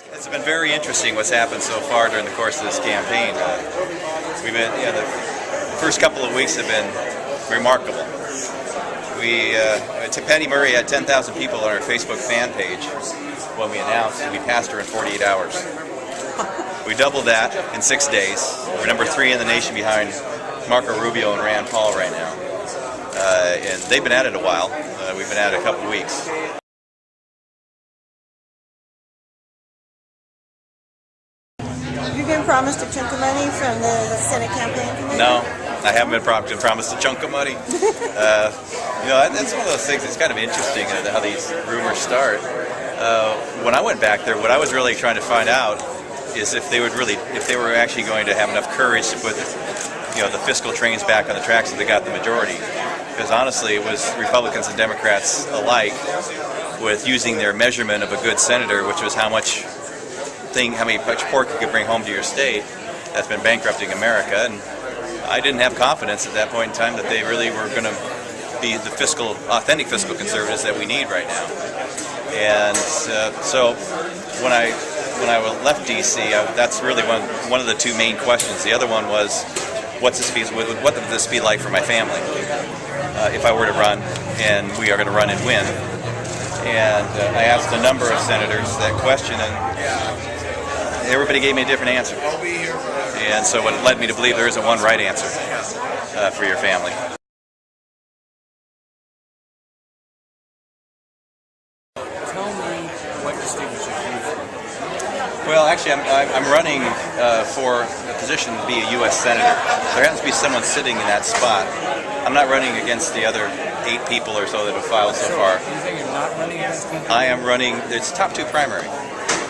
It's been very interesting what's happened so far during the course of this campaign. The first couple of weeks have been remarkable. Patty Murray had 10,000 people on our Facebook fan page when we announced, and we passed her in 48 hours. We doubled that in 6 days. We're number 3 in the nation behind Marco Rubio and Rand Paul right now. And they've been at it a while. We've been at it a couple of weeks. Have you been promised a chunk of money from the Senate campaign committee? No, I haven't been promised a chunk of money. That's one of those things that's kind of interesting how these rumors start. When I went back there, what I was really trying to find out is if they were actually going to have enough courage to put the fiscal trains back on the tracks if they got the majority. Because honestly, it was Republicans and Democrats alike with using their measurement of a good senator, which was how much pork you could bring home to your state. That's been bankrupting America, and I didn't have confidence at that point in time that they really were going to be the authentic fiscal conservatives that we need right now. And so when I left D.C., that's really one of the two main questions. The other one was, what would this be like for my family if I were to run, and we are going to run and win? And I asked a number of senators that question, and everybody gave me a different answer. And so what led me to believe there isn't one right answer for your family. Tell me what distinguishes you from. Well, actually, I'm running for a position to be a U.S. Senator. There happens to be someone sitting in that spot. I'm not running against the other 8 people or so that have filed so far. You think you're not running against people? I am running. It's top 2 primary,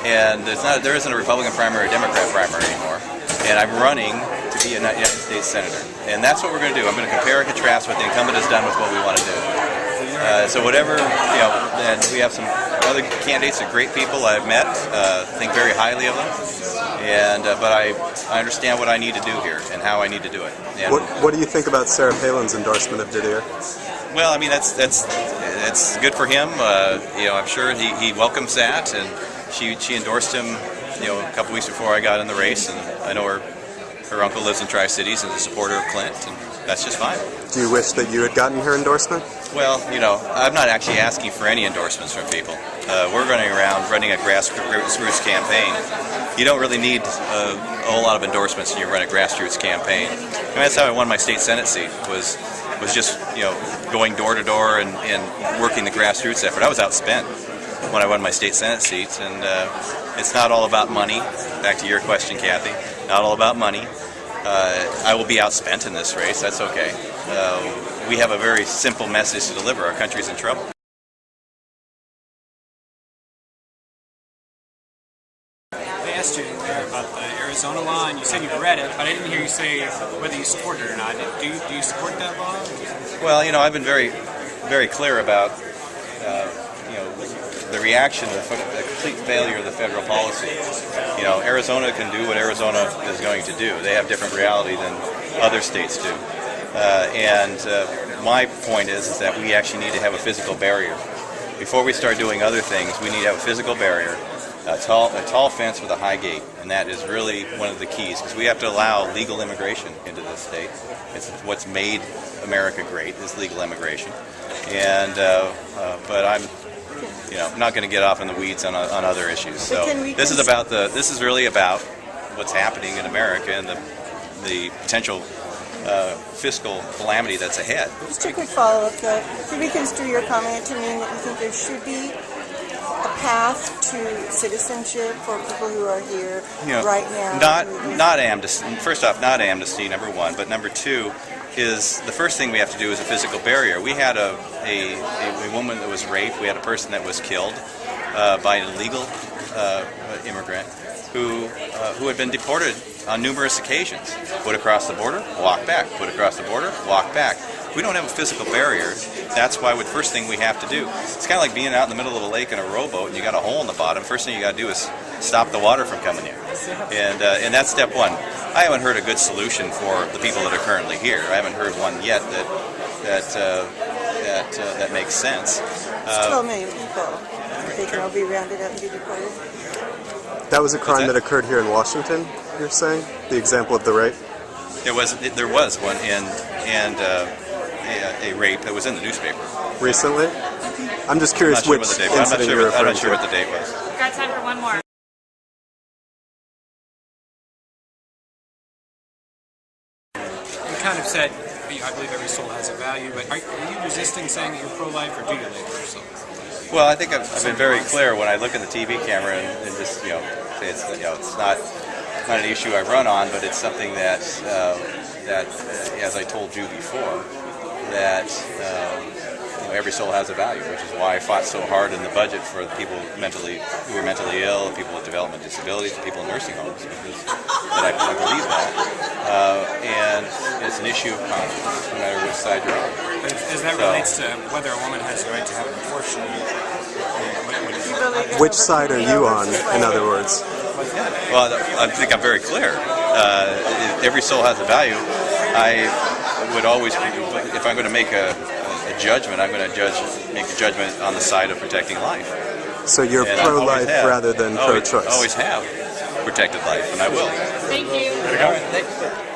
and there isn't a Republican primary or Democrat primary anymore. And I'm running to be a United States Senator, and that's what we're going to do. I'm going to compare and contrast what the incumbent has done with what we want to do. So whatever, and we have some other candidates, are great people I've met, think very highly of them, and but I understand what I need to do here and how I need to do it. And what do you think about Sarah Palin's endorsement of Didier? well, I mean, that's good for him. I'm sure he welcomes that, and she endorsed him, a couple weeks before I got in the race, and I know her uncle lives in Tri-Cities and is a supporter of Clint, and that's just fine. Do you wish that you had gotten her endorsement? Well, I'm not actually asking for any endorsements from people. We're running around running a grassroots campaign. You don't really need a whole lot of endorsements when you run a grassroots campaign. I mean, that's how I won my state Senate seat, was just going door to door and working the grassroots effort. I was outspent when I won my state Senate seat, and it's not all about money. Back to your question, Kathy, not all about money. I will be outspent in this race. That's okay. We have a very simple message to deliver. Our country's in trouble. I asked you there about the Arizona law, and you said you've read it, but I didn't hear you say whether you support it or not. Do you support that law? Well, I've been very, very clear about the reaction to the complete failure of the federal policy. Arizona can do what Arizona is going to do. They have different reality than other states do. My point is that we actually need to have a physical barrier. Before we start doing other things, we need to have a physical barrier, a tall fence with a high gate, and that is really one of the keys, because we have to allow legal immigration into this state. It's what's made America great, is legal immigration. And but I'm not going to get off in the weeds on other issues. So this is really about what's happening in America and the potential fiscal calamity that's ahead. Just a quick follow-up, though. Could we construe your comment to mean that you think there should be a path to citizenship for people who are here right now? Not amnesty. First off, not amnesty, number one. But number two is the first thing we have to do is a physical barrier. We had a woman that was raped. We had a person that was killed by an illegal immigrant who had been deported on numerous occasions. Put across the border, walk back. Put across the border, walk back. If we don't have a physical barrier, that's why the first thing we have to do. It's kind of like being out in the middle of a lake in a rowboat and you got a hole in the bottom. First thing you got to do is stop the water from coming in. And that's step one. I haven't heard a good solution for the people that are currently here. I haven't heard one yet that makes sense. It's 12 million people. They can all be rounded up and be deported. That was a crime that? that occurred here in Washington, you're saying? The example of the rape? There was one and a rape that was in the newspaper. Recently? I'm just curious I'm which not sure what the date was. incident you're I'm referring not sure to. what the date was. We've got time for one more. You kind of said, I believe every soul has a value, but are you resisting saying that you're pro-life, or do you label yourself? Well, I think I've been very clear when I look at the TV camera and just say it's not an issue I run on, but it's something that as I told you before, that every soul has a value, which is why I fought so hard in the budget for the people who are mentally ill, people with developmental disabilities, people in nursing homes, because I believe that, and it's an issue of conscience, no matter which side you're on. But as that relates to whether a woman has the right to have an abortion, Which side are you on, in other words? Well, I think I'm very clear. Every soul has a value. I would always, if I'm going to make a judgment, I'm going to make a judgment on the side of protecting life. So you're And I pro-life always have. rather than pro-choice? Always have protected life, and I will. Thank you. All right, thank you.